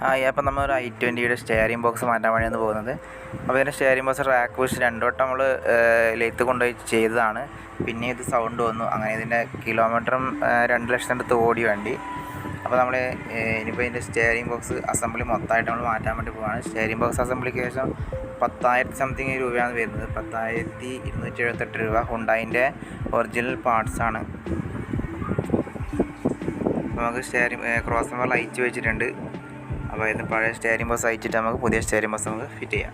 Hi, അപ്പോൾ നമ്മൾ ഒരു i20യുടെ സ്റ്റെയറിംഗ് ബോക്സ് മാറ്റാൻ വേണ്ടിയാണ് പോകുന്നത്. അപ്പോൾ ഇതിൻ്റെ സ്റ്റെയറിംഗ് ബോക്സ് റാക്ക് പുഷ് 2 വട്ടം നമ്മൾ ലെയ്ത്ത് കൊണ്ടുപോയി ചെയ്തതാണ്. പിന്നെ ഇത് സൗണ്ട് വന്നു. അങ്ങനെ ഇതിൻ്റെ കിലോമീറ്ററും 2 ലക്ഷം അടുത്ത് ഓടി വേണ്ടി. അപ്പോൾ നമ്മൾ ഇനിയിപ്പോൾ ഇതിൻ്റെ സ്റ്റെയറിംഗ് ബോക്സ് അസംബ്ലി മൊത്തമായിട്ട് നമ്മൾ മാറ്റാൻ വേണ്ടി പോവുകയാണ്. സ്റ്റെയറിംഗ് ബോക്സ് അസംബ്ലിക്ക് ശേഷം 10,000 സംതിങ് രൂപയാണ് വരുന്നത്. 10,278 രൂപ. ഹുണ്ടായിൻ്റെ ഒറിജിനൽ പാർട്സാണ്. നമുക്ക് ക്രോസ് നമ്പർ അയച്ചു വെച്ചിട്ടുണ്ട്. അപ്പോൾ ഇതിന് പഴയ സ്റ്റെയറിംഗ് ബോക്സ് അയച്ചിട്ട് നമുക്ക് പുതിയ സ്റ്റെയറിംഗ് ബോക്സ് നമുക്ക് ഫിറ്റ് ചെയ്യാം.